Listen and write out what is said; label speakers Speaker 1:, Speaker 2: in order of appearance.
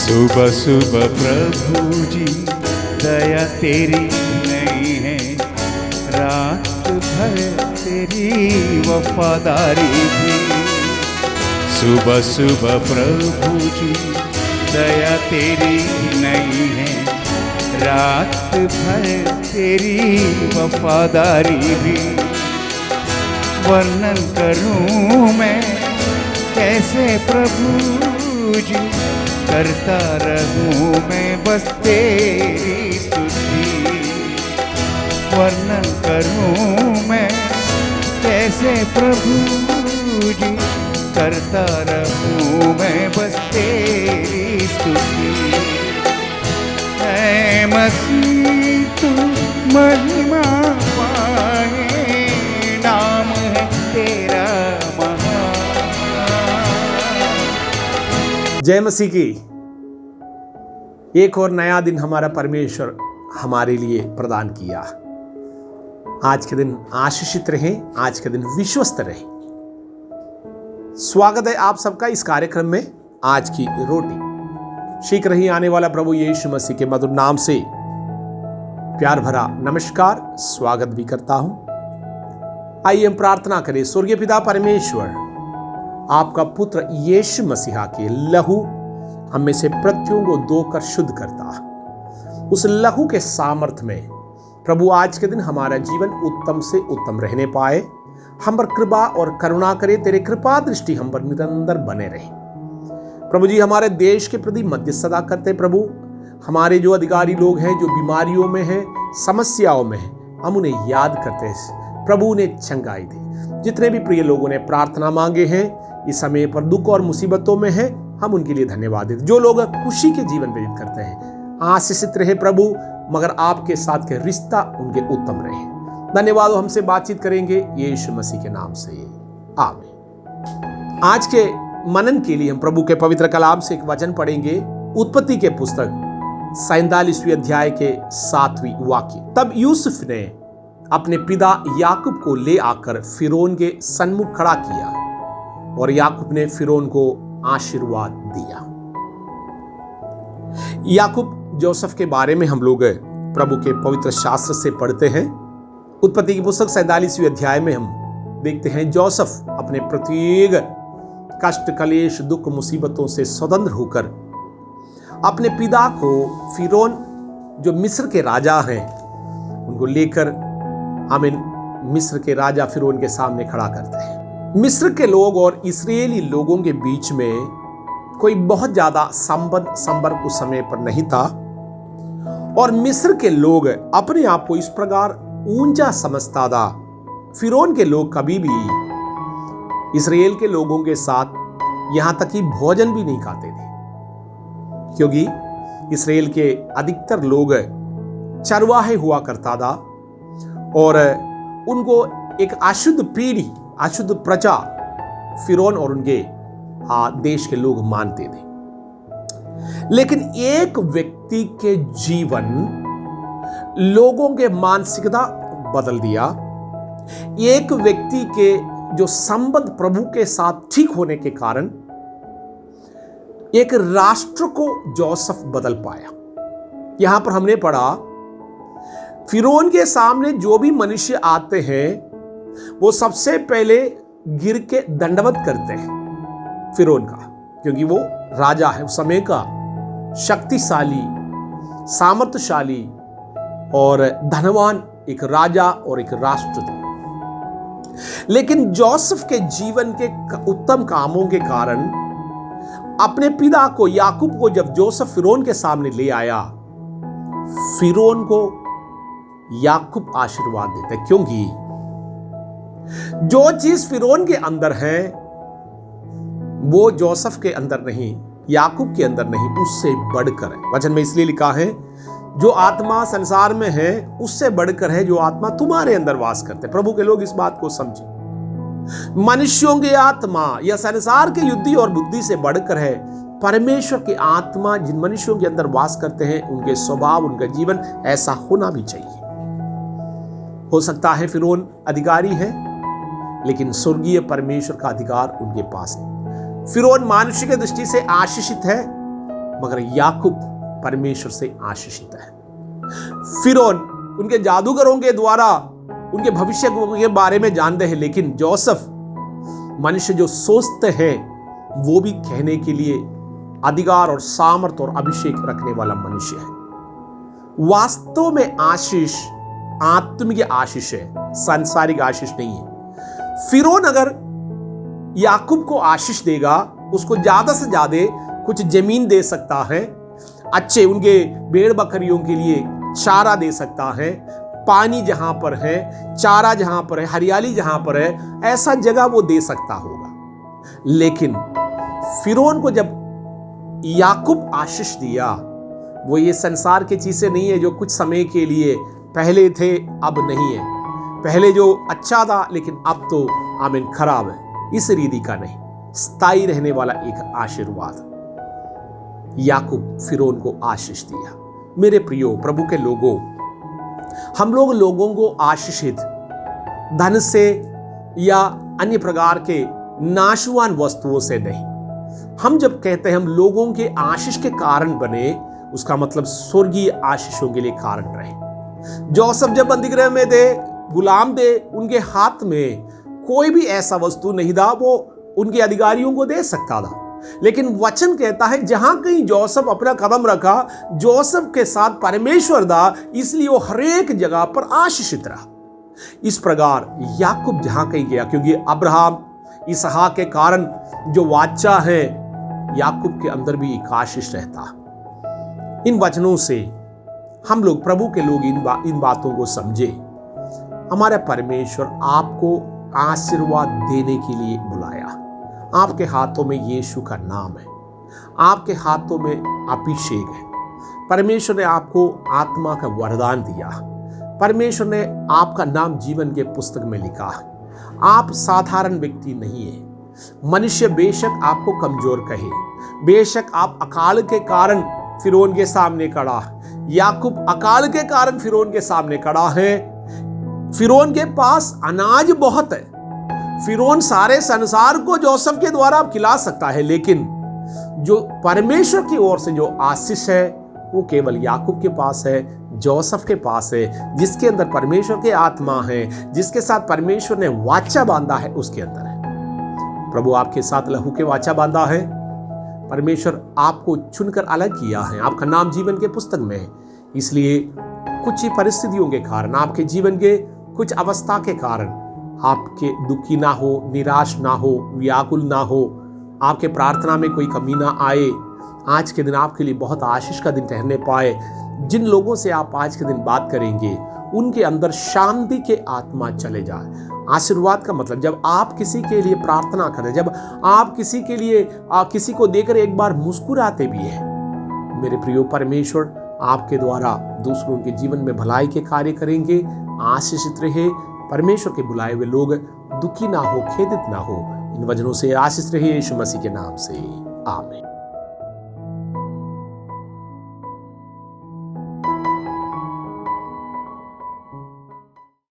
Speaker 1: सुबह सुबह प्रभु जी दया तेरी नहीं है, रात भर तेरी वफादारी भी। सुबह सुबह प्रभु जी दया तेरी नहीं है, रात भर तेरी वफादारी भी। वर्णन करूं मैं कैसे प्रभु जी, करता रहूं मैं बस तेरी स्तुति। वर्णन करूं मैं कैसे प्रभु जी, करता रहूं मैं बस तेरी स्तुति। ऐ मसीह तू महिमा पाए, नाम है तेरा महान।
Speaker 2: जय मसीह की। एक और नया दिन हमारा परमेश्वर हमारे लिए प्रदान किया। आज के दिन आशीषित रहें, आज के दिन विश्वस्त रहें। स्वागत है आप सबका इस कार्यक्रम में। आज की रोटी शीघ्र ही आने वाला प्रभु यीशु मसीह के मधुर नाम से प्यार भरा नमस्कार स्वागत भी करता हूं। आइए हम प्रार्थना करें। स्वर्गीय पिता परमेश्वर, आपका पुत्र यीशु मसीहा के लहू हम में से प्रत्येक को धोकर शुद्ध करता। उस लहू के सामर्थ्य में प्रभु आज के दिन हमारा जीवन उत्तम से उत्तम रहने पाए। हम पर कृपा और करुणा करे, तेरे कृपा दृष्टि हम पर निरंतर बने रहे। प्रभु जी, हमारे देश के प्रति मध्यस्थता करते प्रभु। हमारे जो अधिकारी लोग हैं, जो बीमारियों में हैं, समस्याओं में हैं, हम उन्हें याद करते हैं प्रभु, उन्हें चंगाई दे। जितने भी प्रिय लोगों ने प्रार्थना मांगे हैं, इस समय पर दुख और मुसीबतों में हैं, हम उनके लिए धन्यवाद देते। जो लोग खुशी के जीवन व्यतीत करते हैं, आशीषित रहे प्रभु, मगर आपके साथ के रिश्ता उनके उत्तम रहे। धन्यवाद। हमसे बातचीत करेंगे यीशु मसीह के नाम से, आमीन। आज के मनन के लिए हम प्रभु के पवित्र कलाम से एक वचन पढ़ेंगे। उत्पत्ति के पुस्तक 47वें अध्याय के 7वें वाक्य। तब यूसुफ ने अपने पिता याकूब को ले आकर फिरौन के सन्मुख खड़ा किया और याकूब ने फिरौन को आशीर्वाद दिया। याकूब जोसेफ के बारे में हम लोग प्रभु के पवित्र शास्त्र से पढ़ते हैं। उत्पत्ति की पुस्तक 47वें अध्याय में हम देखते हैं जोसेफ अपने प्रत्येक कष्ट, कलेश, दुख, मुसीबतों से स्वतंत्र होकर अपने पिता को फिरौन जो मिस्र के राजा हैं उनको लेकर आमीन मिस्र के राजा फिरौन के सामने खड़ा करते हैं। मिस्र के लोग और इस्राएली लोगों के बीच में कोई बहुत ज्यादा संबंध संपर्क उस समय पर नहीं था और मिस्र के लोग अपने आप को इस प्रकार ऊंचा समझता था। फिरौन के लोग कभी भी इस्राएल के लोगों के साथ यहां तक कि भोजन भी नहीं खाते थे, क्योंकि इस्राएल के अधिकतर लोग चरवाहे हुआ करता था और उनको एक अशुद्ध पीढ़ी, अशुद्ध प्रजा फिरौन और उनके देश के लोग मानते थे। लेकिन एक व्यक्ति के जीवन लोगों के मानसिकता बदल दिया। एक व्यक्ति के जो संबंध प्रभु के साथ ठीक होने के कारण एक राष्ट्र को जोसेफ बदल पाया। यहां पर हमने पढ़ा, फिरौन के सामने जो भी मनुष्य आते हैं वो सबसे पहले गिर के दंडवत करते हैं फिरौन का, क्योंकि वो राजा है उस समय का, शक्तिशाली, सामर्थ्यशाली और धनवान एक राजा और एक राष्ट्र थे। लेकिन जोसेफ के जीवन के उत्तम कामों के कारण अपने पिता को याकूब को जब जोसेफ फिरौन के सामने ले आया, फिरौन को याकूब आशीर्वाद देते, क्योंकि जो चीज फिरौन के अंदर है वो जोसेफ के अंदर नहीं, याकूब के अंदर नहीं, उससे बढ़कर है। वचन में इसलिए लिखा है, जो आत्मा संसार में है उससे बढ़कर है जो आत्मा तुम्हारे अंदर वास करते। प्रभु के लोग इस बात को समझे। मनुष्यों की आत्मा या संसार के युद्धि और बुद्धि से बढ़कर है परमेश्वर की आत्मा। जिन मनुष्यों के अंदर वास करते हैं उनके स्वभाव, उनका जीवन ऐसा होना भी चाहिए। हो सकता है फिरौन अधिकारी है, लेकिन स्वर्गीय परमेश्वर का अधिकार उनके पास है। फिरौन मानुषिक दृष्टि से आशीषित है, मगर याकूब परमेश्वर से आशीषित है। फिरौन उनके जादूगरों के द्वारा उनके भविष्य के बारे में जानते हैं, लेकिन जोसेफ मनुष्य जो सोचते हैं वो भी कहने के लिए अधिकार और सामर्थ और अभिषेक रखने वाला मनुष्य है। वास्तव में आशीष आत्मिक आशीष है, सांसारिक आशीष नहीं है। फिरौन अगर याकूब को आशीष देगा, उसको ज्यादा से ज्यादा कुछ जमीन दे सकता है, अच्छे उनके भेड़ बकरियों के लिए चारा दे सकता है, पानी जहां पर है, चारा जहां पर है, हरियाली जहां पर है, ऐसा जगह वो दे सकता होगा। लेकिन फिरौन को जब याकूब आशीष दिया, वो ये संसार की चीजें नहीं है जो कुछ समय के लिए पहले थे अब नहीं है, पहले जो अच्छा था लेकिन अब तो आमीन खराब है, इस रीति का नहीं, स्थायी रहने वाला एक आशीर्वाद। याकूब फिरौन को आशीष दिया। मेरे प्रियो प्रभु के लोगों, हम लोगों को आशीषित धन से या अन्य प्रकार के नाशवान वस्तुओं से नहीं। हम जब कहते हैं हम लोगों के आशीष के कारण बने, उसका मतलब स्वर्गीय आशीषों के लिए कारण रहे। जोसेफ जब बंदीगृह में थे, गुलाम थे, उनके हाथ में कोई भी ऐसा वस्तु नहीं था वो उनके अधिकारियों को दे सकता था। लेकिन वचन कहता है जहां कहीं जोसेफ अपना कदम रखा, जोसेफ के साथ परमेश्वर था, इसलिए वो हर एक जगह पर आशीषित रहा। इस प्रकार याकूब जहां कहीं गया, क्योंकि अब्राहम इसहाक के कारण जो वाचा है, याकूब के अंदर भी एक आशीष रहता। इन वचनों से हम लोग प्रभु के लोग इन बातों को समझे। हमारा परमेश्वर आपको आशीर्वाद देने के लिए बुलाया। आपके हाथों में यीशु का नाम है, आपके हाथों में अभिषेक है। परमेश्वर ने आपको आत्मा का वरदान दिया। परमेश्वर ने आपका नाम जीवन के पुस्तक में लिखा। आप साधारण व्यक्ति नहीं है। मनुष्य बेशक आपको कमजोर कहे, बेशक आप अकाल के कारण फिरौन के सामने खड़ा, याकूब अकाल के कारण फिरौन के सामने खड़ा है। फिरौन के पास अनाज बहुत है, फिरौन सारे संसार को जोसेफ के द्वारा खिला सकता है, लेकिन जो परमेश्वर की ओर से जो आशीष है वो केवल याकूब के पास है, जोसेफ के पास है, जिसके अंदर परमेश्वर की आत्मा है, जिसके साथ परमेश्वर ने वाचा बांधा है, उसके अंदर है। प्रभु आपके साथ लहू के वाचा बांधा है। परमेश्वर आपको चुनकर अलग किया है, आपका नाम जीवन के पुस्तक में है। इसलिए कुछ ही परिस्थितियों के कारण, आपके जीवन के कुछ अवस्था के कारण आपके दुखी ना हो, निराश ना हो, व्याकुल ना हो, आपके प्रार्थना में कोई कमी ना आए। आज के दिन आपके लिए बहुत आशीष का दिन ठहरने पाए। जिन लोगों से आप आज के दिन बात करेंगे उनके अंदर शांति के आत्मा चले जाए। आशीर्वाद का मतलब जब आप किसी के लिए प्रार्थना करें, जब आप किसी के लिए किसी को देकर एक बार मुस्कुराते भी हैं, मेरे प्रियो परमेश्वर आपके द्वारा दूसरों के जीवन में भलाई के कार्य करेंगे। आशीषित रहे। परमेश्वर के बुलाए हुए लोग दुखी ना हो, खेदित ना हो। इन वचनों से आशीष रहे। यीशु मसीह के नाम से आमीन।